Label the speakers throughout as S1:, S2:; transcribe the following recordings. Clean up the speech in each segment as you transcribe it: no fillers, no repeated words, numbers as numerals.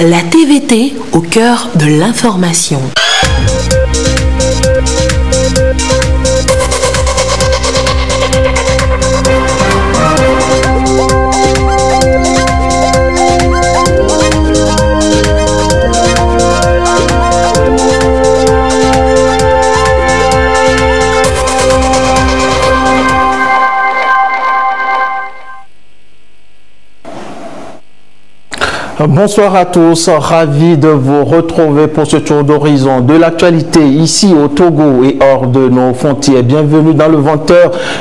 S1: La TVT au cœur de l'information.
S2: Bonsoir à tous, ravi de vous retrouver pour ce tour d'horizon de l'actualité ici au Togo et hors de nos frontières. Bienvenue dans le 20h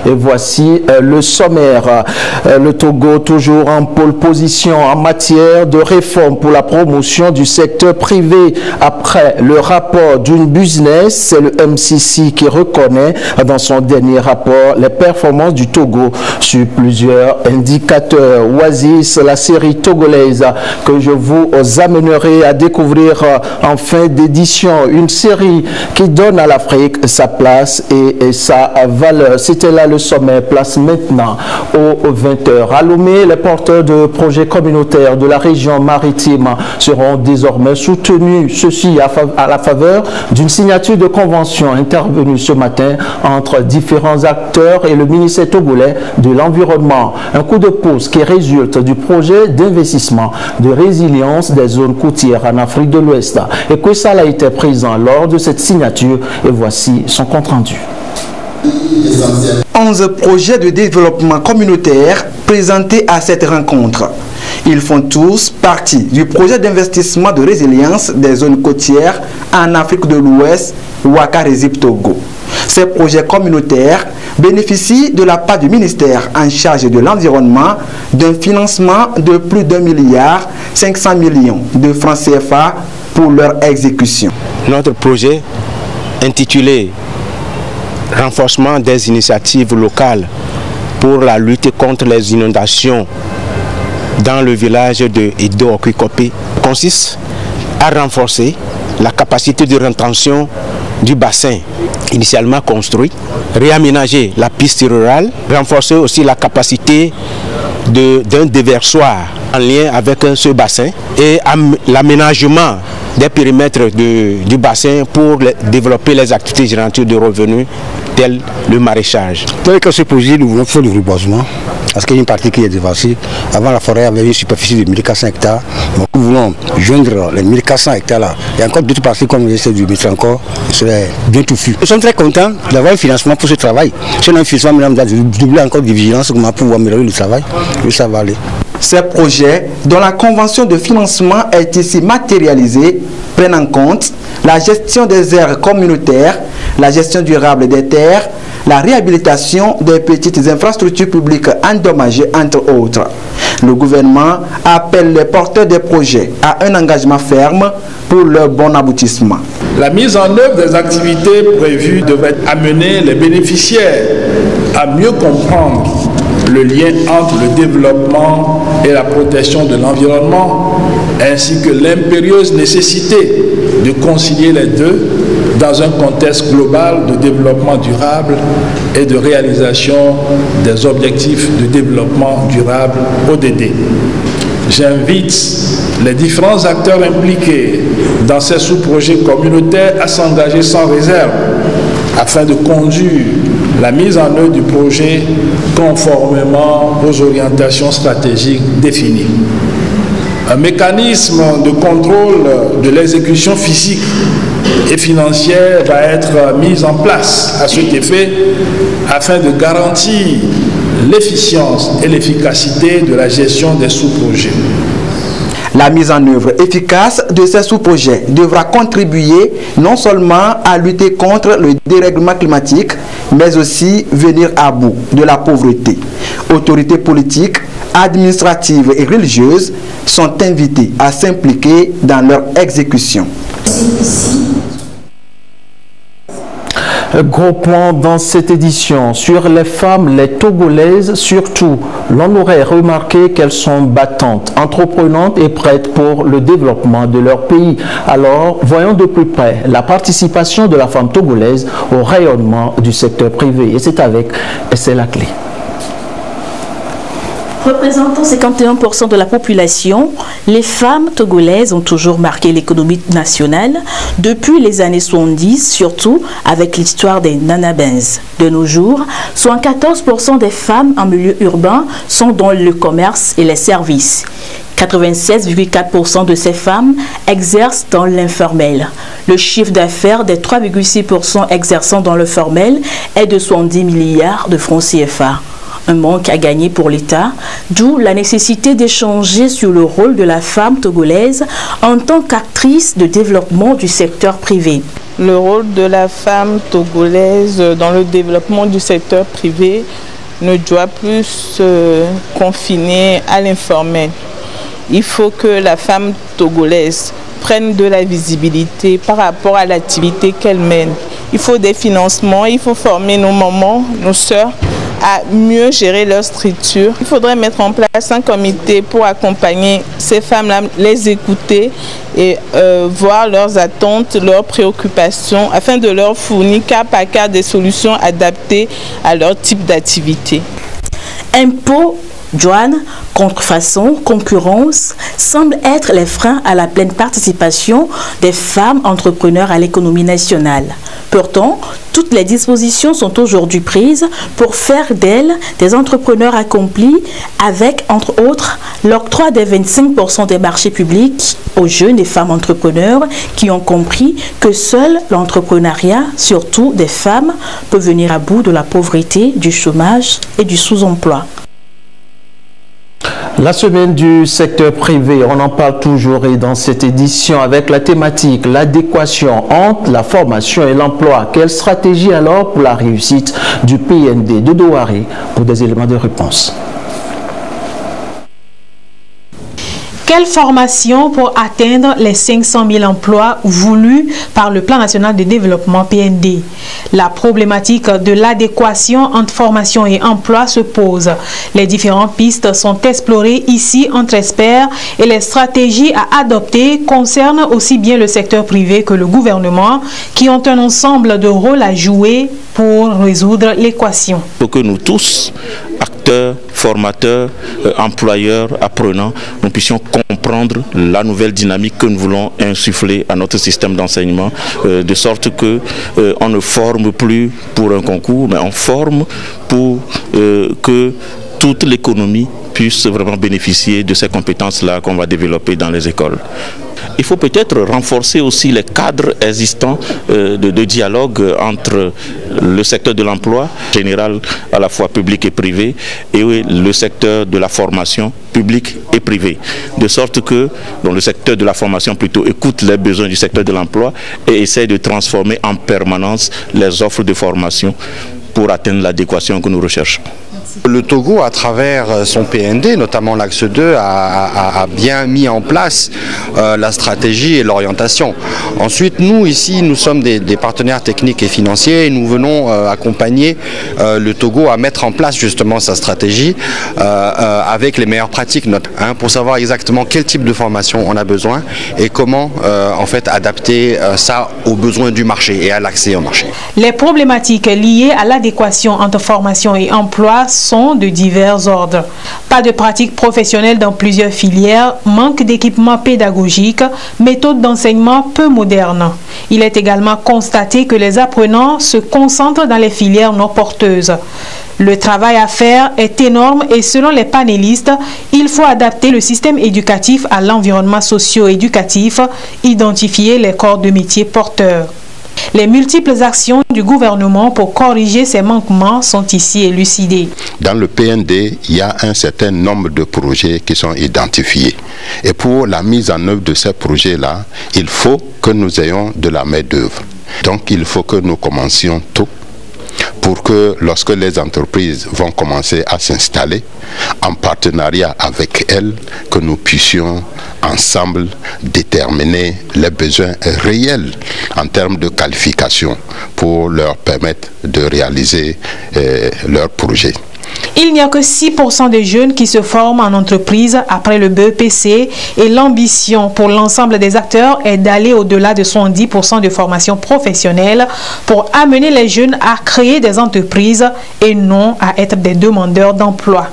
S2: et voici le sommaire. Le Togo toujours en pole position en matière de réforme pour la promotion du secteur privé. Après le rapport d'une business, c'est le MCC qui reconnaît dans son dernier rapport les performances du Togo sur plusieurs indicateurs. Oasis, la série togolaise que je vous amènerai à découvrir en fin d'édition, une série qui donne à l'Afrique sa place et sa valeur. C'était là le sommet, place maintenant aux 20h. À Lomé, les porteurs de projets communautaires de la région maritime seront désormais soutenus, ceci à la faveur d'une signature de convention intervenue ce matin entre différents acteurs et le ministère togolais de l'Environnement. Un coup de pouce qui résulte du projet d'investissement de résilience des zones côtières en Afrique de l'Ouest. Et que ça a été présent lors de cette signature et voici son compte rendu.
S3: 11 projets de développement communautaire présentés à cette rencontre. Ils font tous partie du projet d'investissement de résilience des zones côtières en Afrique de l'Ouest, Ouakarésib Togo. Ces projets communautaires bénéficient de la part du ministère en charge de l'environnement d'un financement de plus d'1,5 milliard de francs CFA pour leur exécution.
S4: Notre projet intitulé Renforcement des initiatives locales pour la lutte contre les inondations dans le village de Edo-Okwikopé consiste à renforcer la capacité de rétention du bassin initialement construit, réaménager la piste rurale, renforcer aussi la capacité d'un déversoir en lien avec ce bassin et l'aménagement des périmètres du bassin pour développer les activités génératrices de revenus telles le maraîchage.
S5: Tel que ce projet, nous voulons faire du reboisement parce qu'il y a une partie qui est dévastée. Avant, la forêt avait une superficie de 1400 hectares. Donc, nous voulons joindre les 1400 hectares là. Il y a encore d'autres parties comme j'essaie de mettre encore. Ce serait bien touffu. Nous sommes très contents d'avoir un financement pour ce travail. Si on a un financement, nous avons doublé encore de vigilance pour pouvoir améliorer le travail. Et ça va aller.
S3: Ces projets, dont la convention de financement est ici matérialisée, prennent en compte la gestion des aires communautaires, la gestion durable des terres, la réhabilitation des petites infrastructures publiques endommagées, entre autres. Le gouvernement appelle les porteurs des projets à un engagement ferme pour leur bon aboutissement.
S6: La mise en œuvre des activités prévues devrait amener les bénéficiaires à mieux comprendre le lien entre le développement et la protection de l'environnement, ainsi que l'impérieuse nécessité de concilier les deux dans un contexte global de développement durable et de réalisation des objectifs de développement durable ODD. J'invite les différents acteurs impliqués dans ces sous-projets communautaires à s'engager sans réserve afin de conduire la mise en œuvre du projet conformément aux orientations stratégiques définies. Un mécanisme de contrôle de l'exécution physique et financière va être mis en place à cet effet afin de garantir l'efficience et l'efficacité de la gestion des sous-projets.
S3: La mise en œuvre efficace de ces sous-projets devra contribuer non seulement à lutter contre le dérèglement climatique, mais aussi venir à bout de la pauvreté. Autorités politiques, administratives et religieuses sont invitées à s'impliquer dans leur exécution.
S2: Gros point dans cette édition sur les femmes, les Togolaises surtout. L'on aurait remarqué qu'elles sont battantes, entreprenantes et prêtes pour le développement de leur pays. Alors, voyons de plus près la participation de la femme togolaise au rayonnement du secteur privé. Et c'est avec C'est la clé.
S7: Représentant 51% de la population, les femmes togolaises ont toujours marqué l'économie nationale depuis les années 70, surtout avec l'histoire des nanabens. De nos jours, 74% des femmes en milieu urbain sont dans le commerce et les services. 96,4% de ces femmes exercent dans l'informel. Le chiffre d'affaires des 3,6% exerçant dans le formel est de 70 milliards de francs CFA. Un manque à gagner pour l'État, d'où la nécessité d'échanger sur le rôle de la femme togolaise en tant qu'actrice de développement du secteur privé.
S8: Le rôle de la femme togolaise dans le développement du secteur privé ne doit plus se confiner à l'informel. Il faut que la femme togolaise prenne de la visibilité par rapport à l'activité qu'elle mène. Il faut des financements, il faut former nos mamans, nos sœurs à mieux gérer leur structure. Il faudrait mettre en place un comité pour accompagner ces femmes-là, les écouter et voir leurs attentes, leurs préoccupations afin de leur fournir cas par cas des solutions adaptées à leur type d'activité.
S7: Impôts, douane, contrefaçon, concurrence semblent être les freins à la pleine participation des femmes entrepreneurs à l'économie nationale. Pourtant, toutes les dispositions sont aujourd'hui prises pour faire d'elles des entrepreneurs accomplis avec, entre autres, l'octroi des 25% des marchés publics aux jeunes et femmes entrepreneurs qui ont compris que seul l'entrepreneuriat, surtout des femmes, peut venir à bout de la pauvreté, du chômage et du sous-emploi.
S2: La semaine du secteur privé, on en parle toujours et dans cette édition avec la thématique l'adéquation entre la formation et l'emploi. Quelle stratégie alors pour la réussite du PND de Douaré pour des éléments de réponse?
S9: Quelle formation pour atteindre les 500 000 emplois voulus par le Plan national de développement PND? La problématique de l'adéquation entre formation et emploi se pose. Les différentes pistes sont explorées ici entre experts et les stratégies à adopter concernent aussi bien le secteur privé que le gouvernement qui ont un ensemble de rôles à jouer pour résoudre l'équation.
S10: Pour que nous tous, acteurs, formateurs, employeurs, apprenants, nous puissions comprendre la nouvelle dynamique que nous voulons insuffler à notre système d'enseignement, de sorte que on ne forme plus pour un concours, mais on forme pour que toute l'économie puisse vraiment bénéficier de ces compétences-là qu'on va développer dans les écoles. Il faut peut-être renforcer aussi les cadres existants de dialogue entre le secteur de l'emploi général, à la fois public et privé, et le secteur de la formation publique et privée. De sorte que le secteur de la formation plutôt écoute les besoins du secteur de l'emploi et essaie de transformer en permanence les offres de formation pour atteindre l'adéquation que nous recherchons.
S11: Le Togo, à travers son PND, notamment l'axe 2, a bien mis en place la stratégie et l'orientation. Ensuite, nous, ici, nous sommes des partenaires techniques et financiers et nous venons accompagner le Togo à mettre en place justement sa stratégie avec les meilleures pratiques pour savoir exactement quel type de formation on a besoin et comment en fait adapter ça aux besoins du marché et à l'accès au marché.
S9: Les problématiques liées à l'adéquation entre formation et emploi sont de divers ordres. Pas de pratique professionnelle dans plusieurs filières, manque d'équipement pédagogique, méthodes d'enseignement peu modernes. Il est également constaté que les apprenants se concentrent dans les filières non porteuses. Le travail à faire est énorme et selon les panélistes, il faut adapter le système éducatif à l'environnement socio-éducatif, identifier les corps de métier porteurs. Les multiples actions du gouvernement pour corriger ces manquements sont ici élucidées.
S12: Dans le PND, il y a un certain nombre de projets qui sont identifiés. Et pour la mise en œuvre de ces projets-là, il faut que nous ayons de la main-d'œuvre. Donc il faut que nous commencions tôt pour que lorsque les entreprises vont commencer à s'installer, en partenariat avec elles, que nous puissions ensemble déterminer les besoins réels en termes de qualification pour leur permettre de réaliser leurs projets.
S9: Il n'y a que 6% des jeunes qui se forment en entreprise après le BEPC et l'ambition pour l'ensemble des acteurs est d'aller au-delà de 70% de formation professionnelle pour amener les jeunes à créer des entreprises et non à être des demandeurs d'emploi.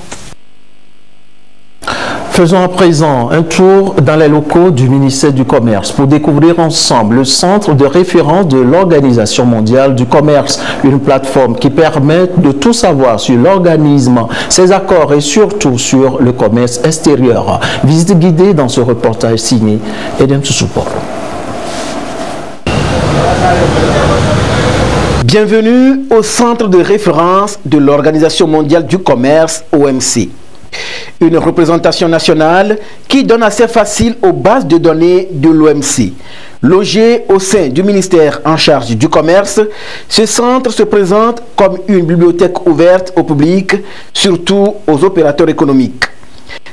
S2: Faisons à présent un tour dans les locaux du ministère du Commerce pour découvrir ensemble le centre de référence de l'Organisation mondiale du commerce, une plateforme qui permet de tout savoir sur l'organisme, ses accords et surtout sur le commerce extérieur. Visite guidée dans ce reportage signé Edem Tsoussoupo.
S13: Bienvenue au centre de référence de l'Organisation mondiale du commerce, OMC. Une représentation nationale qui donne accès facile aux bases de données de l'OMC. Logé au sein du ministère en charge du commerce, ce centre se présente comme une bibliothèque ouverte au public, surtout aux opérateurs économiques.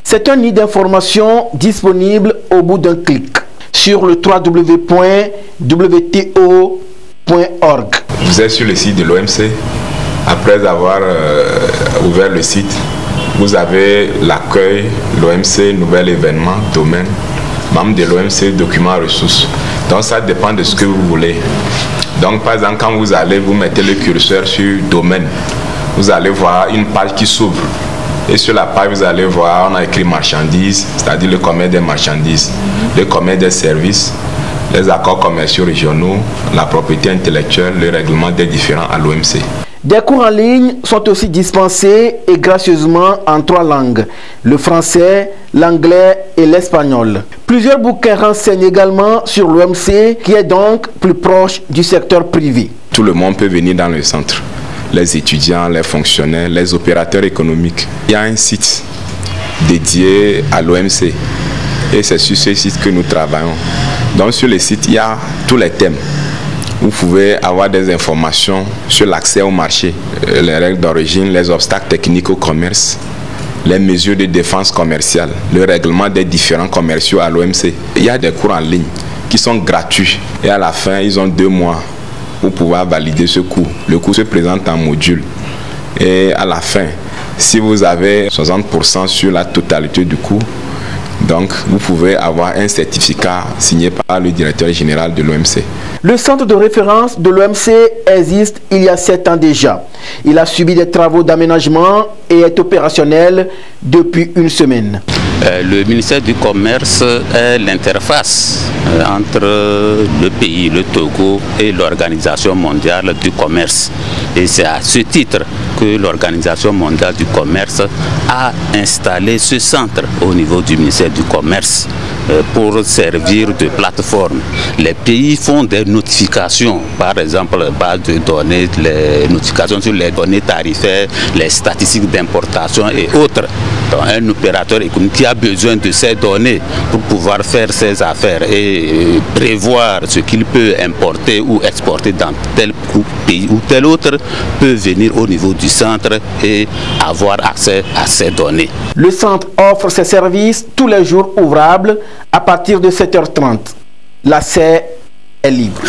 S13: C'est un nid d'information disponible au bout d'un clic sur le www.wto.org.
S14: Vous êtes sur le site de l'OMC. Après avoir ouvert le site, vous avez l'accueil, l'OMC, nouvel événement, domaine, membre de l'OMC, documents, ressources. Donc ça dépend de ce que vous voulez. Donc par exemple, quand vous allez, vous mettez le curseur sur domaine, vous allez voir une page qui s'ouvre. Et sur la page, vous allez voir, on a écrit marchandises, c'est-à-dire le commerce des marchandises, le commerce des services, les accords commerciaux régionaux, la propriété intellectuelle, le règlement des différends à l'OMC.
S13: Des cours en ligne sont aussi dispensés et gracieusement en 3 langues, le français, l'anglais et l'espagnol. Plusieurs bouquins renseignent également sur l'OMC qui est donc plus proche du secteur privé.
S14: Tout le monde peut venir dans le centre. Les étudiants, les fonctionnaires, les opérateurs économiques. Il y a un site dédié à l'OMC et c'est sur ce site que nous travaillons. Donc sur le site, il y a tous les thèmes. Vous pouvez avoir des informations sur l'accès au marché, les règles d'origine, les obstacles techniques au commerce, les mesures de défense commerciale, le règlement des différents commerciaux à l'OMC. Il y a des cours en ligne qui sont gratuits et à la fin, ils ont 2 mois pour pouvoir valider ce cours. Le cours se présente en module et à la fin, si vous avez 60% sur la totalité du cours, donc vous pouvez avoir un certificat signé par le directeur général de l'OMC.
S13: Le centre de référence de l'OMC existe il y a 7 ans déjà. Il a subi des travaux d'aménagement et est opérationnel depuis 1 semaine.
S15: Le ministère du Commerce est l'interface entre le pays, le Togo et l'Organisation mondiale du commerce. Et c'est à ce titre que l'Organisation mondiale du commerce a installé ce centre au niveau du ministère du Commerce pour servir de plateforme. Les pays font des notifications, par exemple, base de données, les notifications sur les données tarifaires, les statistiques d'importation et autres. Donc, un opérateur économique qui a besoin de ces données pour pouvoir faire ses affaires et prévoir ce qu'il peut importer ou exporter dans tel pays ou tel autre peut venir au niveau du centre et avoir accès à ces données.
S13: Le centre offre ses services tous les jours ouvrables à partir de 7h30. L'accès est libre.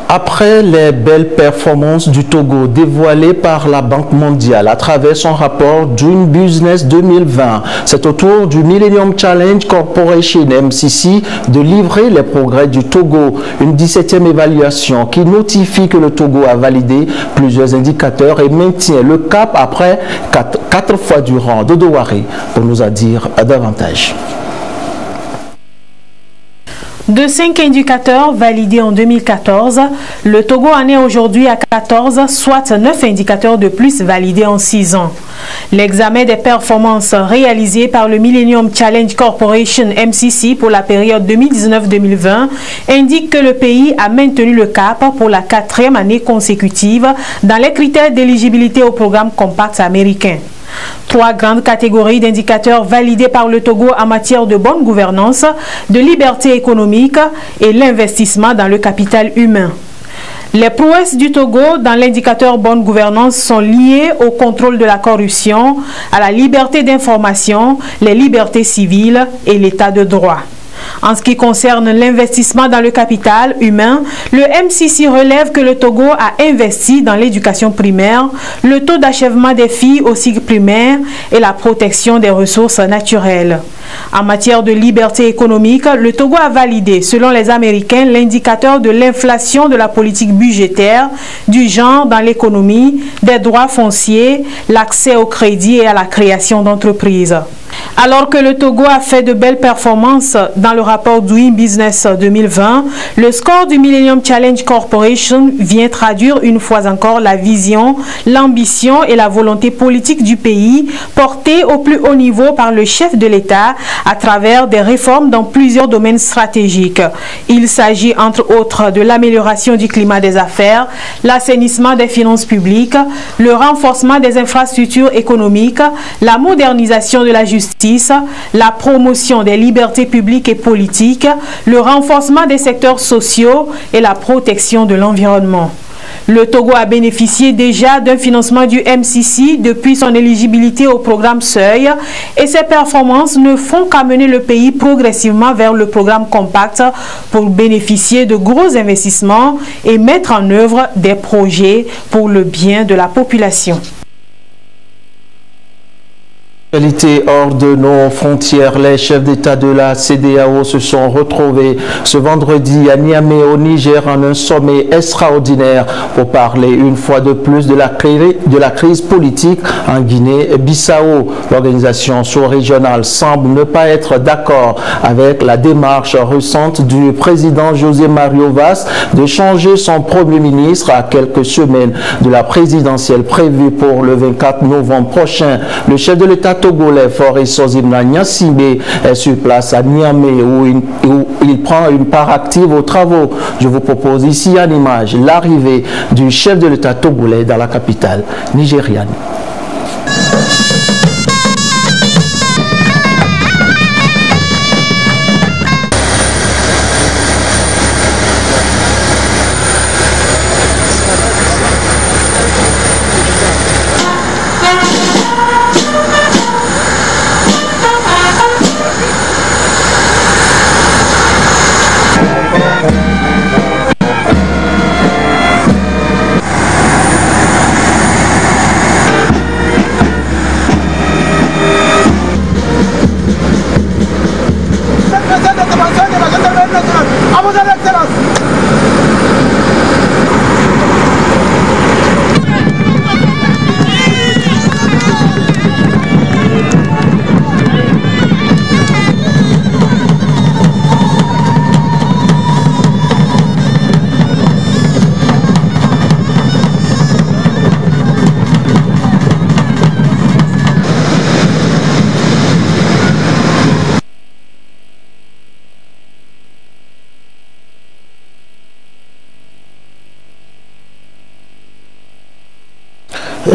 S2: Après les belles performances du Togo dévoilées par la Banque mondiale à travers son rapport Doing Business 2020, c'est au tour du Millennium Challenge Corporation MCC de livrer les progrès du Togo, une 17e évaluation qui notifie que le Togo a validé plusieurs indicateurs et maintient le cap après 4 fois durant. Dodo Waré pour nous en dire davantage.
S9: De 5 indicateurs validés en 2014, le Togo en est aujourd'hui à 14, soit 9 indicateurs de plus validés en 6 ans. L'examen des performances réalisé par le Millennium Challenge Corporation MCC pour la période 2019-2020 indique que le pays a maintenu le cap pour la 4e année consécutive dans les critères d'éligibilité au programme Compact américain. 3 grandes catégories d'indicateurs validés par le Togo en matière de bonne gouvernance, de liberté économique et l'investissement dans le capital humain. Les prouesses du Togo dans l'indicateur bonne gouvernance sont liées au contrôle de la corruption, à la liberté d'information, les libertés civiles et l'état de droit. En ce qui concerne l'investissement dans le capital humain, le MCC relève que le Togo a investi dans l'éducation primaire, le taux d'achèvement des filles au cycle primaire et la protection des ressources naturelles. En matière de liberté économique, le Togo a validé, selon les Américains, l'indicateur de l'inflation de la politique budgétaire, du genre dans l'économie, des droits fonciers, l'accès au crédit et à la création d'entreprises. Alors que le Togo a fait de belles performances dans le rapport Doing Business 2020, le score du Millennium Challenge Corporation vient traduire une fois encore la vision, l'ambition et la volonté politique du pays portée au plus haut niveau par le chef de l'État à travers des réformes dans plusieurs domaines stratégiques. Il s'agit entre autres de l'amélioration du climat des affaires, l'assainissement des finances publiques, le renforcement des infrastructures économiques, la modernisation de la justice, la promotion des libertés publiques et politiques, le renforcement des secteurs sociaux et la protection de l'environnement. Le Togo a bénéficié déjà d'un financement du MCC depuis son éligibilité au programme Seuil et ses performances ne font qu'amener le pays progressivement vers le programme Compact pour bénéficier de gros investissements et mettre en œuvre des projets pour le bien de la population.
S2: Hors de nos frontières, les chefs d'État de la CEDEAO se sont retrouvés ce vendredi à Niamey au Niger en un sommet extraordinaire pour parler une fois de plus de la crise politique en Guinée-Bissau. L'organisation sous-régionale semble ne pas être d'accord avec la démarche récente du président José Mario Vaz de changer son premier ministre à quelques semaines de la présidentielle prévue pour le 24 novembre prochain. Le chef de l'État togolais Faure Sozimna Gnassingbé est sur place à Niamey où il prend une part active aux travaux. Je vous propose ici en image l'arrivée du chef de l'État togolais dans la capitale nigériane.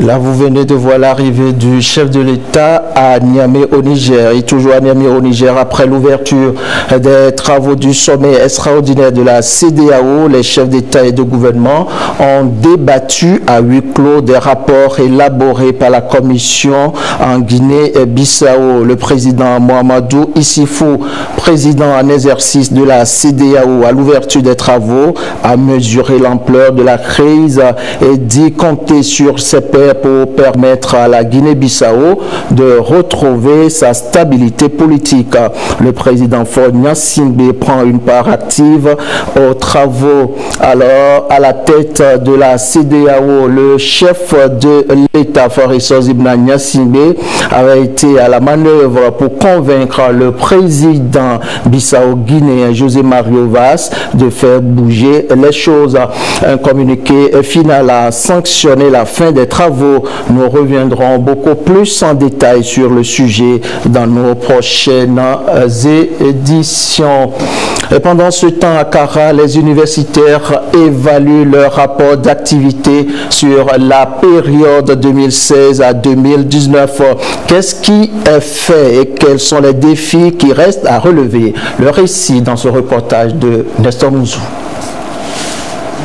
S2: Là, vous venez de voir l'arrivée du chef de l'État à Niamey au Niger. Et toujours à Niamey au Niger, après l'ouverture des travaux du sommet extraordinaire de la CEDEAO, les chefs d'État et de gouvernement ont débattu à huis clos des rapports élaborés par la commission en Guinée-Bissau. Le président Mohamedou Issifou, président en exercice de la CEDEAO, à l'ouverture des travaux, a mesuré l'ampleur de la crise et dit compter sur ses pairs pour permettre à la Guinée-Bissau de retrouver sa stabilité politique. Le président Faure Gnassingbé prend une part active aux travaux. Alors, à la tête de la CEDEAO, le chef de l'État, Faure Sozimna Gnassingbé, avait été à la manœuvre pour convaincre le président bissau-guinéen José Mario Vaz de faire bouger les choses. Un communiqué final a sanctionné la fin des travaux. Nous reviendrons beaucoup plus en détail sur le sujet dans nos prochaines éditions. Et pendant ce temps, à Kara, les universitaires évaluent leur rapport d'activité sur la période 2016 à 2019. Qu'est-ce qui est fait et quels sont les défis qui restent à relever? Le récit dans ce reportage de Nestor Mouzou.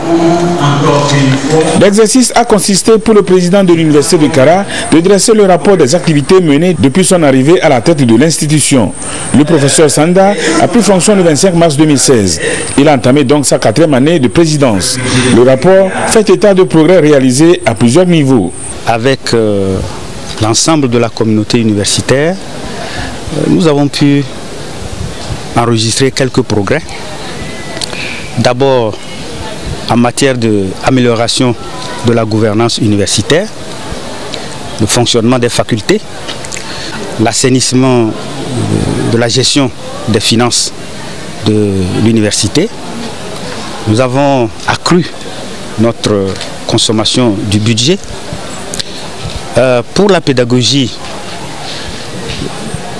S16: Encore une
S6: L'exercice a consisté pour le président de l'Université de Kara de dresser le rapport des activités menées depuis son arrivée à la tête de l'institution. Le professeur Sanda a pris fonction le 25 mars 2016. Il a entamé donc sa 4e année de présidence. Le rapport fait état de progrès réalisés à plusieurs niveaux.
S16: Avec l'ensemble de la communauté universitaire, nous avons pu enregistrer quelques progrès. D'abord, en matière d'amélioration de la gouvernance universitaire, le fonctionnement des facultés, l'assainissement de la gestion des finances de l'université. Nous avons accru notre consommation du budget. Pour la pédagogie,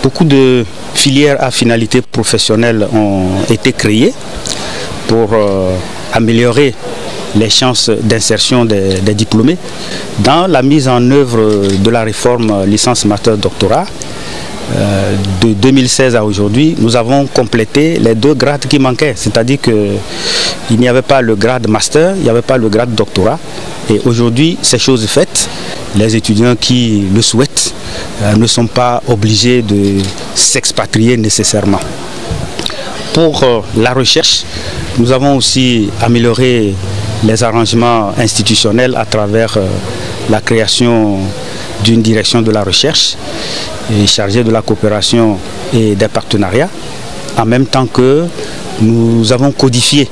S16: beaucoup de filières à finalité professionnelle ont été créées pour améliorer les chances d'insertion des diplômés. Dans la mise en œuvre de la réforme licence master doctorat, de 2016 à aujourd'hui, nous avons complété les 2 grades qui manquaient. C'est-à-dire qu'il n'y avait pas le grade master, il n'y avait pas le grade doctorat. Et aujourd'hui, ces choses faites, les étudiants qui le souhaitent ne sont pas obligés de s'expatrier nécessairement. Pour la recherche, nous avons aussi amélioré les arrangements institutionnels à travers la création d'une direction de la recherche chargée de la coopération et des partenariats, en même temps que nous avons codifié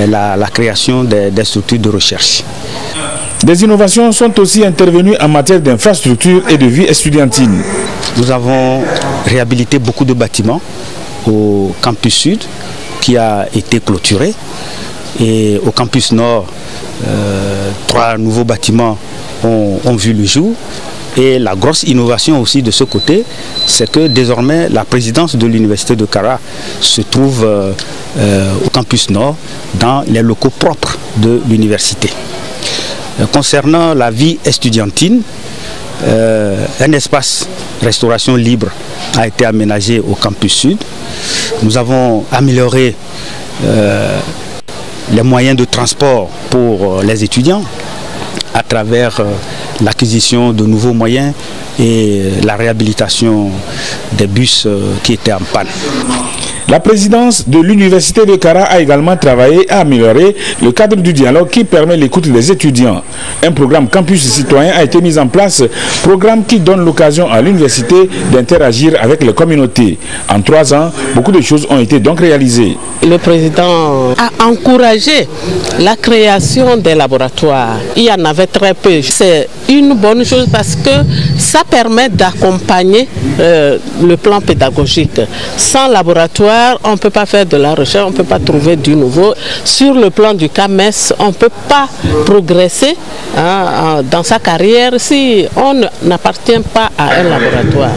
S16: la création des structures de recherche.
S6: Des innovations sont aussi intervenues en matière d'infrastructure et de vie estudiantine.
S16: Nous avons réhabilité beaucoup de bâtiments au campus sud qui a été clôturé, et au campus nord, 3 nouveaux bâtiments ont vu le jour. Et la grosse innovation aussi de ce côté, c'est que désormais la présidence de l'université de Kara se trouve au campus nord, dans les locaux propres de l'université. Concernant la vie estudiantine, un espace restauration libre a été aménagé au campus sud. Nous avons amélioré les moyens de transport pour les étudiants à travers l'acquisition de nouveaux moyens et la réhabilitation des bus qui étaient en panne.
S6: La présidence de l'Université de Kara a également travaillé à améliorer le cadre du dialogue qui permet l'écoute des étudiants. Un programme Campus Citoyen a été mis en place, programme qui donne l'occasion à l'université d'interagir avec les communautés. En 3 ans, beaucoup de choses ont été donc réalisées.
S17: Le président a encouragé la création des laboratoires. Il y en avait très peu. C'est une bonne chose parce que ça permet d'accompagner le plan pédagogique. Sans laboratoire, on ne peut pas faire de la recherche, on ne peut pas trouver du nouveau. Sur le plan du CAMES, on ne peut pas progresser dans sa carrière si on n'appartient pas à un laboratoire.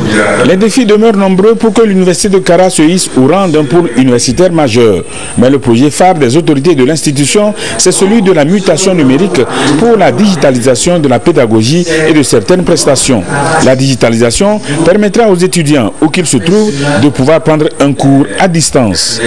S6: Les défis demeurent nombreux pour que l'université de Kara se hisse au rang d'un pôle universitaire majeur. Mais le projet phare des autorités de l'institution, c'est celui de la mutation numérique pour la digitalisation de la pédagogie et de certaines prestations. La digitalisation permettra aux étudiants, où qu'ils se trouvent, de pouvoir prendre un cours à distance.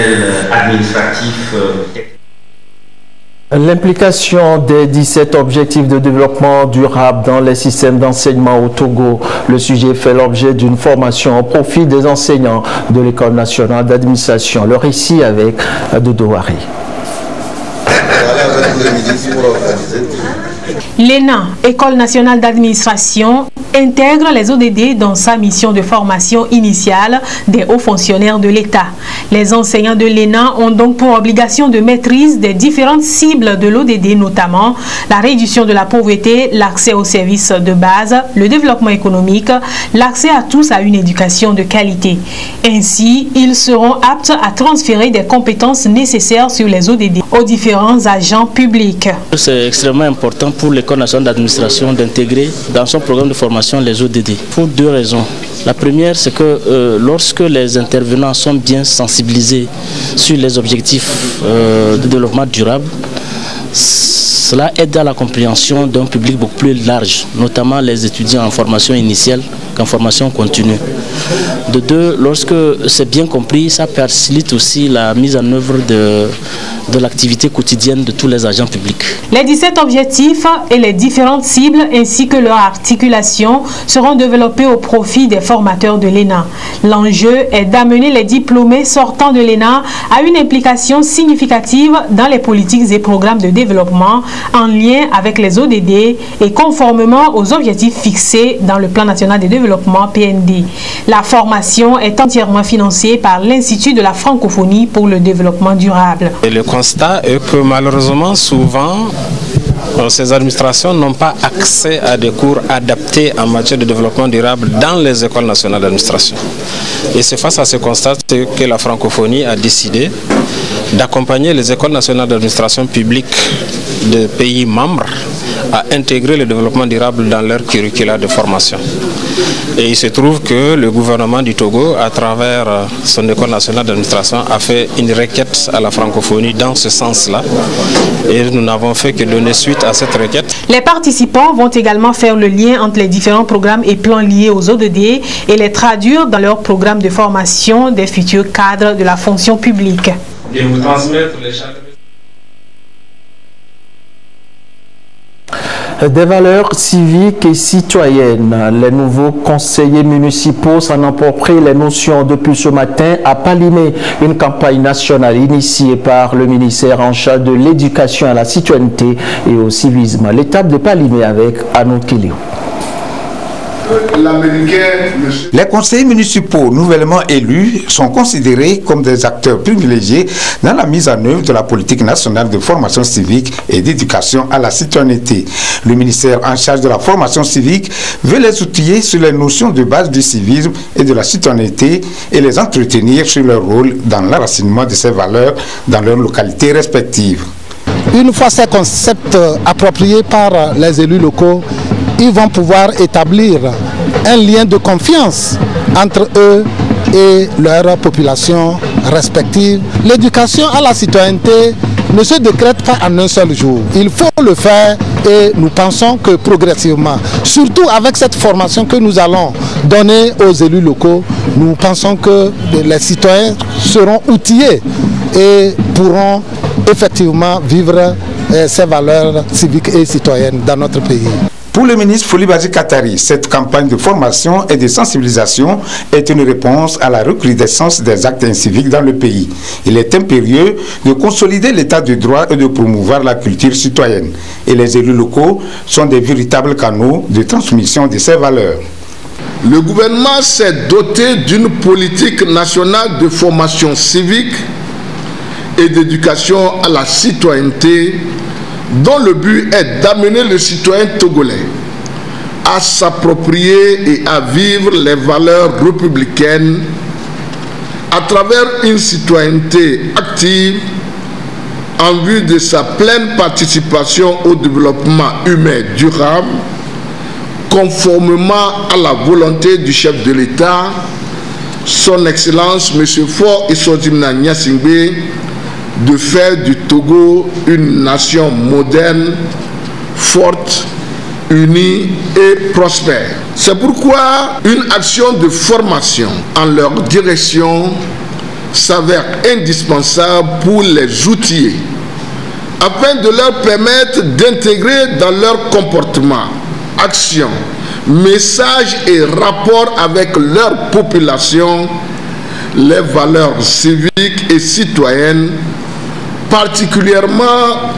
S2: L'implication des 17 objectifs de développement durable dans les systèmes d'enseignement au Togo. Le sujet fait l'objet d'une formation au profit des enseignants de l'École nationale d'administration. Le récit avec Dodo Hari.
S9: L'ENA, École nationale d'administration, intègre les ODD dans sa mission de formation initiale des hauts fonctionnaires de l'État. Les enseignants de l'ENA ont donc pour obligation de maîtrise des différentes cibles de l'ODD, notamment la réduction de la pauvreté, l'accès aux services de base, le développement économique, l'accès à tous à une éducation de qualité. Ainsi, ils seront aptes à transférer des compétences nécessaires sur les ODD aux différents agents publics.
S18: C'est extrêmement important pour l'École nationale d'administration d'intégrer dans son programme de formation les ODD pour 2 raisons. La première, c'est que lorsque les intervenants sont bien sensibilisés sur les objectifs de développement durable, cela aide à la compréhension d'un public beaucoup plus large, notamment les étudiants en formation initiale qu'en formation continue. De deux, lorsque c'est bien compris, ça facilite aussi la mise en œuvre de l'activité quotidienne de tous les agents publics.
S9: Les 17 objectifs et les différentes cibles ainsi que leur articulation seront développés au profit des formateurs de l'ENA. L'enjeu est d'amener les diplômés sortant de l'ENA à une implication significative dans les politiques et programmes de développement en lien avec les ODD et conformément aux objectifs fixés dans le Plan national de développement PND. La formation est entièrement financée par l'Institut de la francophonie pour le développement durable.
S19: Et le constat est que malheureusement, souvent, ces administrations n'ont pas accès à des cours adaptés en matière de développement durable dans les écoles nationales d'administration. Et c'est face à ce constat que la francophonie a décidé d'accompagner les écoles nationales d'administration publique de pays membres à intégrer le développement durable dans leur curricula de formation. Et il se trouve que le gouvernement du Togo, à travers son école nationale d'administration, a fait une requête à la francophonie dans ce sens-là. Et nous n'avons fait que donner suite à cette requête.
S9: Les participants vont également faire le lien entre les différents programmes et plans liés aux ODD et les traduire dans leur programme de formation des futurs cadres de la fonction publique.
S19: Et vous transmettre les chapitres.
S2: Des valeurs civiques et citoyennes. Les nouveaux conseillers municipaux s'en ont pris les notions depuis ce matin à Palimé, une campagne nationale initiée par le ministère en charge de l'éducation à la citoyenneté et au civisme. L'étape de Palimé avec Anou Kilio.
S20: Les conseillers municipaux nouvellement élus sont considérés comme des acteurs privilégiés dans la mise en œuvre de la politique nationale de formation civique et d'éducation à la citoyenneté. Le ministère en charge de la formation civique veut les outiller sur les notions de base du civisme et de la citoyenneté et les entretenir sur leur rôle dans l'enracinement de ces valeurs dans leurs localités respectives.
S21: Une fois ces concepts appropriés par les élus locaux, ils vont pouvoir établir un lien de confiance entre eux et leur population respective. L'éducation à la citoyenneté ne se décrète pas en un seul jour. Il faut le faire et nous pensons que progressivement, surtout avec cette formation que nous allons donner aux élus locaux, nous pensons que les citoyens seront outillés et pourront effectivement vivre ces valeurs civiques et citoyennes dans notre pays.
S20: Pour le ministre Folibadi Katari, cette campagne de formation et de sensibilisation est une réponse à la recrudescence des actes inciviques dans le pays. Il est impérieux de consolider l'état de droit et de promouvoir la culture citoyenne. Et les élus locaux sont des véritables canaux de transmission de ces valeurs.
S22: Le gouvernement s'est doté d'une politique nationale de formation civique et d'éducation à la citoyenneté dont le but est d'amener le citoyen togolais à s'approprier et à vivre les valeurs républicaines à travers une citoyenneté active en vue de sa pleine participation au développement humain durable, conformément à la volonté du chef de l'État, son Excellence M. Faure Essodimna Gnassingbé, de faire du Togo une nation moderne, forte, unie et prospère. C'est pourquoi une action de formation en leur direction s'avère indispensable pour les outiller, afin de leur permettre d'intégrer dans leur comportement, action, messages et rapports avec leur population les valeurs civiques et citoyennes, particulièrement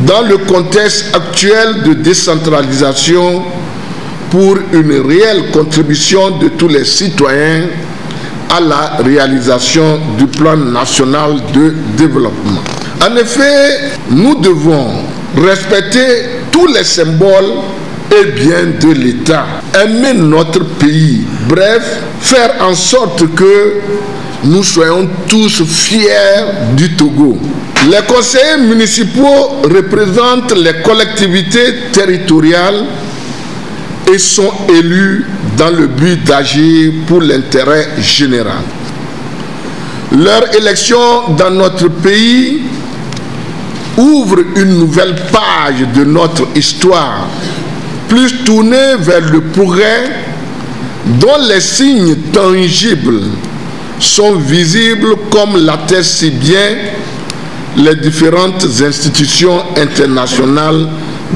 S22: dans le contexte actuel de décentralisation, pour une réelle contribution de tous les citoyens à la réalisation du plan national de développement. En effet, nous devons respecter tous les symboles et biens de l'État, aimer notre pays, bref, faire en sorte que nous soyons tous fiers du Togo. Les conseillers municipaux représentent les collectivités territoriales et sont élus dans le but d'agir pour l'intérêt général. Leur élection dans notre pays ouvre une nouvelle page de notre histoire, plus tournée vers le progrès, dont les signes tangibles sont visibles comme l'attestent si bien les différentes institutions internationales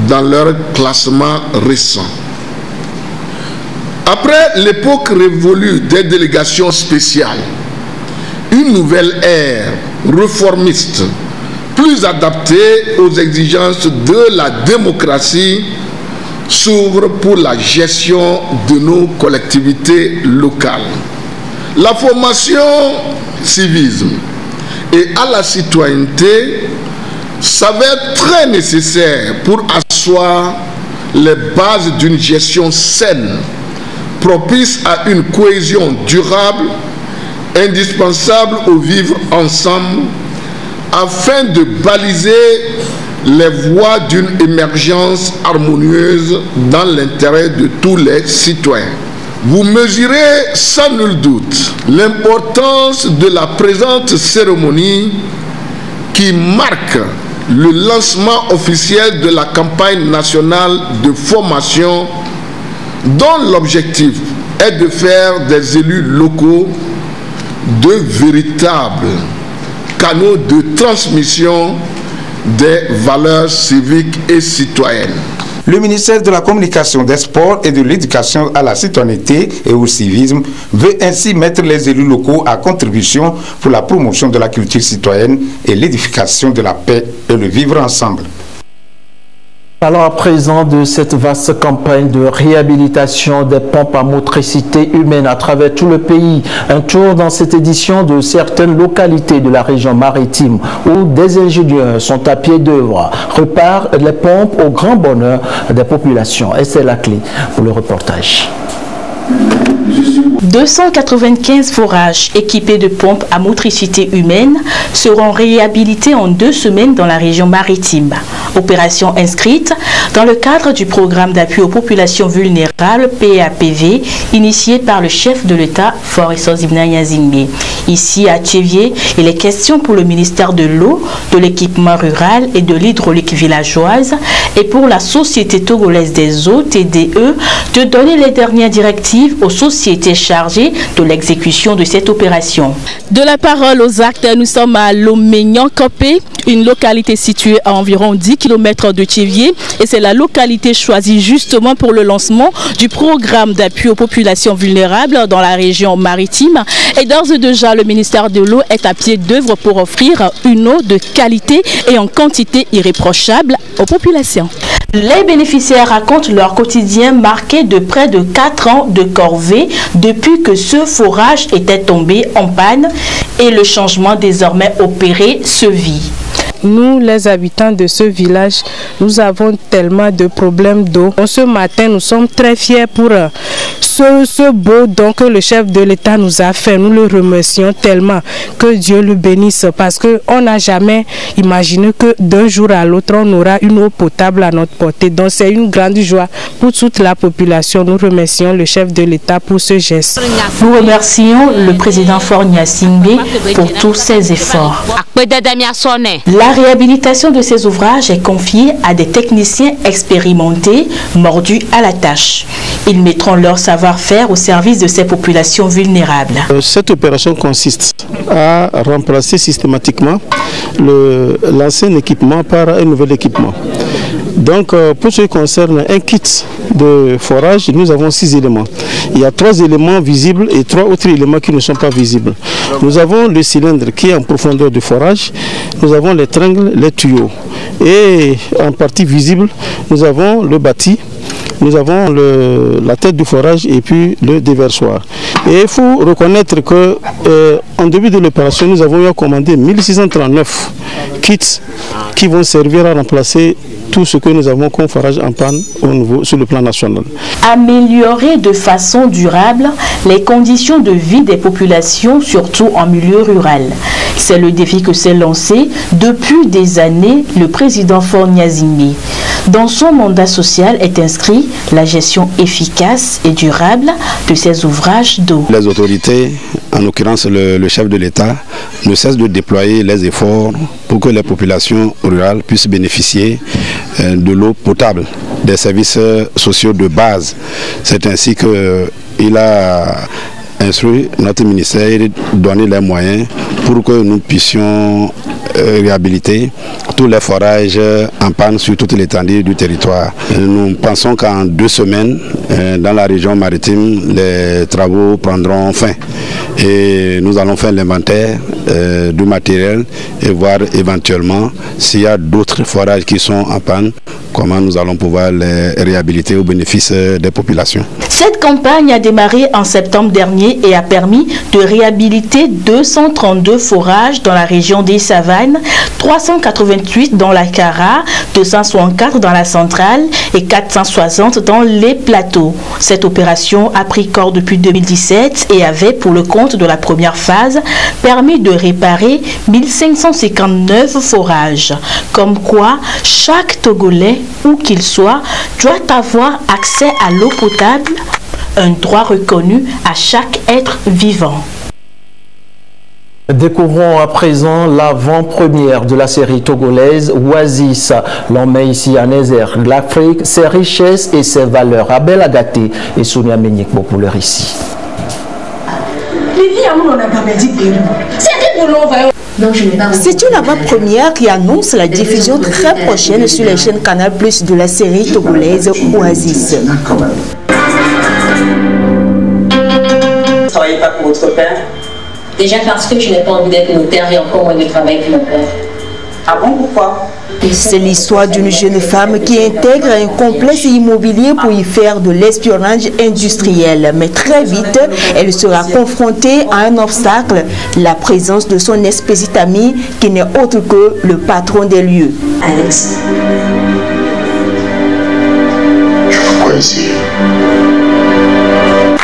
S22: dans leur classement récent. Après l'époque révolue des délégations spéciales, une nouvelle ère réformiste, plus adaptée aux exigences de la démocratie, s'ouvre pour la gestion de nos collectivités locales. La formation civisme et à la citoyenneté s'avère très nécessaire pour asseoir les bases d'une gestion saine, propice à une cohésion durable, indispensable au vivre ensemble, afin de baliser les voies d'une émergence harmonieuse dans l'intérêt de tous les citoyens. Vous mesurez sans nul doute l'importance de la présente cérémonie qui marque le lancement officiel de la campagne nationale de formation dont l'objectif est de faire des élus locaux de véritables canaux de transmission des valeurs civiques et citoyennes.
S20: Le ministère de la Communication, des Sports et de l'Éducation à la citoyenneté et au civisme veut ainsi mettre les élus locaux à contribution pour la promotion de la culture citoyenne et l'édification de la paix et le vivre ensemble.
S2: Alors à présent de cette vaste campagne de réhabilitation des pompes à motricité humaine à travers tout le pays, un tour dans cette édition de certaines localités de la région maritime où des ingénieurs sont à pied d'œuvre, réparent les pompes au grand bonheur des populations. Et c'est la clé pour le reportage.
S7: 295 forages équipés de pompes à motricité humaine seront réhabilités en 2 semaines dans la région maritime. Opération inscrite dans le cadre du programme d'appui aux populations vulnérables PAPV initié par le chef de l'État Faure Zimna Zingbe. Ici à Tchévier, il est question pour le ministère de l'eau, de l'équipement rural et de l'hydraulique villageoise et pour la Société togolaise des eaux TDE de donner les dernières directives aux sociétés chargées de l'exécution de cette opération.
S1: De la parole aux actes, nous sommes à Loménian-Copé, une localité située à environ 10 km de Tchévier et c'est la localité choisie justement pour le lancement du programme d'appui aux populations vulnérables dans la région maritime. Et d'ores et déjà, le ministère de l'eau est à pied d'œuvre pour offrir une eau de qualité et en quantité irréprochable aux populations.
S7: Les bénéficiaires racontent leur quotidien marqué de près de 4 ans de corvée depuis que ce forage était tombé en panne et le changement désormais opéré se vit.
S8: Nous, les habitants de ce village, nous avons tellement de problèmes d'eau. Ce matin, nous sommes très fiers pour ce beau don que le chef de l'État nous a fait. Nous le remercions tellement. Que Dieu le bénisse parce qu'on n'a jamais imaginé que d'un jour à l'autre, on aura une eau potable à notre portée. Donc c'est une grande joie pour toute la population. Nous remercions le chef de l'État pour ce geste.
S7: Nous remercions le président Faure Zingbe pour tous ses efforts. La réhabilitation de ces ouvrages est confiée à des techniciens expérimentés, mordus à la tâche. Ils mettront leur savoir-faire au service de ces populations vulnérables.
S4: Cette opération consiste à remplacer systématiquement l'ancien équipement par un nouvel équipement. Donc, pour ce qui concerne un kit de forage, nous avons 6 éléments. Il y a 3 éléments visibles et 3 autres éléments qui ne sont pas visibles. Nous avons le cylindre qui est en profondeur de forage, nous avons les tringles, les tuyaux. Et en partie visible, nous avons le bâti, nous avons la tête du forage et puis le déversoir. Et il faut reconnaître que en début de l'opération, nous avons eu à commander 1639 kits qui vont servir à remplacer tout ce que nous avons comme forage en panne sur le plan national.
S7: Améliorer de façon durable les conditions de vie des populations, surtout en milieu rural. C'est le défi que s'est lancé depuis des années le président Faure Zingbe. Dans son mandat social est inscrit la gestion efficace et durable de ces ouvrages d'eau.
S5: Les autorités, en l'occurrence le chef de l'État, ne cessent de déployer les efforts pour que les populations rurales puissent bénéficier de l'eau potable.
S4: des services sociaux de base. C'est ainsi qu'il a instruit notre ministère de donner les moyens pour que nous puissions réhabiliter tous les forages en panne sur toute l'étendue du territoire. Nous pensons qu'en 2 semaines, dans la région maritime, les travaux prendront fin. Et nous allons faire l'inventaire du matériel et voir éventuellement s'il y a d'autres forages qui sont en panne, comment nous allons pouvoir les réhabiliter au bénéfice des populations.
S7: Cette campagne a démarré en septembre dernier et a permis de réhabiliter 232 forages dans la région des Savanes, 388 dans la Kara, 264 dans la centrale et 460 dans les plateaux. Cette opération a pris corps depuis 2017 et avait, pour le compte de la première phase, permis de réparer 1559 forages. Comme quoi, chaque Togolais, où qu'il soit, doit avoir accès à l'eau potable, un droit reconnu à chaque être vivant.
S2: Découvrons à présent l'avant-première de la série togolaise Oasis. L'on met ici en exergue l'Afrique, ses richesses et ses valeurs. Abel Agaté et Sonia Menyekbo pour leur récit.
S3: C'est une avant-première qui annonce la diffusion très prochaine sur les chaînes Canal+ de la série togolaise Oasis.
S10: Ne travaillez pas pour votre père? Déjà parce que je n'ai pas envie d'être notaire et encore moins de travailler pour mon père. Ah bon, pourquoi?
S3: C'est l'histoire d'une jeune femme qui intègre un complexe immobilier pour y faire de l'espionnage industriel. Mais très vite, elle sera confrontée à un obstacle, la présence de son ex-petite amie qui n'est autre que le patron des lieux.
S10: Alex.
S23: Je vous crois ici.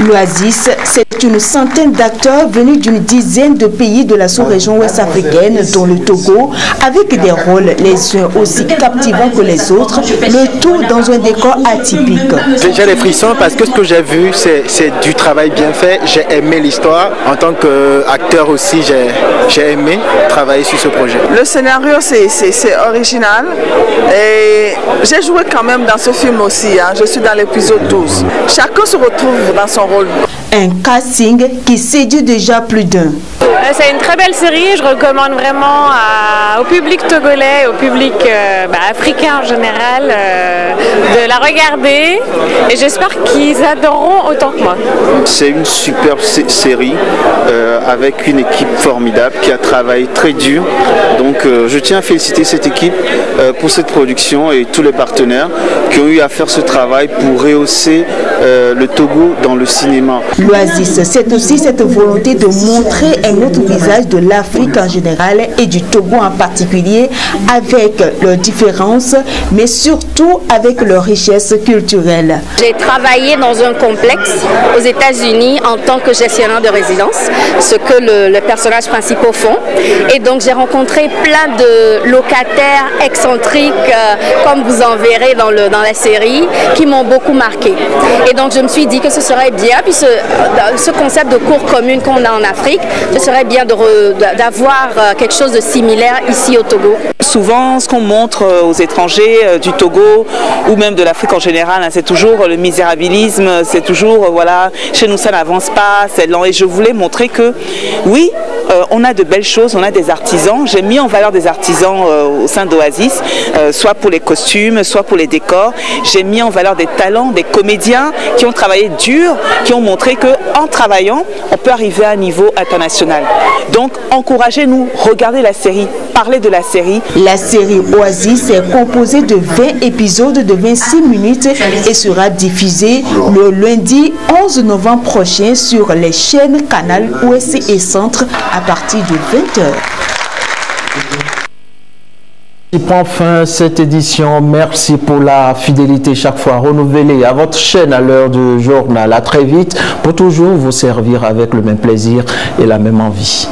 S3: L'Oasis, c'est une centaine d'acteurs venus d'une dizaine de pays de la sous-région ouest-africaine, dont le Togo, avec des rôles les uns aussi captivants que les autres, le tout dans un décor atypique.
S24: J'ai des frissons parce que ce que j'ai vu, c'est du travail bien fait. J'ai aimé l'histoire. En tant qu'acteur aussi, j'ai aimé travailler sur ce projet.
S8: Le scénario, c'est original. Et j'ai joué quand même dans ce film aussi. Hein. Je suis dans l'épisode 12. Chacun se retrouve dans son rôle.
S3: Un casting qui séduit déjà plus d'un.
S25: C'est une très belle série, je recommande vraiment au public togolais, au public africain en général, de la regarder et j'espère qu'ils adoreront autant que moi.
S24: C'est une superbe série avec une équipe formidable qui a travaillé très dur. Donc je tiens à féliciter cette équipe pour cette production et tous les partenaires qui ont eu à faire ce travail pour rehausser le Togo dans le cinéma.
S3: L'Oasis, c'est aussi cette volonté de montrer un autre visage de l'Afrique en général et du Togo en particulier, avec leurs différences, mais surtout avec leurs richesses culturelles.
S26: J'ai travaillé dans un complexe aux États-Unis en tant que gestionnaire de résidence, ce que les personnages principaux font. Et donc j'ai rencontré plein de locataires excentriques, comme vous en verrez dans la série, qui m'ont beaucoup marqué. Et donc je me suis dit que ce serait bien, puis ce concept de cour commune qu'on a en Afrique, ce serait bien d'avoir quelque chose de similaire ici au Togo.
S27: Souvent, ce qu'on montre aux étrangers du Togo ou même de l'Afrique en général, c'est toujours le misérabilisme, c'est toujours, voilà, chez nous ça n'avance pas, c'est lent. Et je voulais montrer que, oui, on a de belles choses, on a des artisans. J'ai mis en valeur des artisans au sein d'Oasis, soit pour les costumes, soit pour les décors. J'ai mis en valeur des talents, des comédiens qui ont travaillé dur, qui ont montré qu'en travaillant, on peut arriver à un niveau international. Donc, encouragez-nous, regardez la série, parlez de la série.
S3: La série Oasis est composée de 20 épisodes de 26 minutes et sera diffusée le lundi 11 novembre prochain sur les chaînes Canal Ouest et Centre à partir de 20h.
S2: Il prend fin cette édition. Merci pour la fidélité chaque fois renouvelée à votre chaîne à l'heure du journal. À très vite pour toujours vous servir avec le même plaisir et la même envie.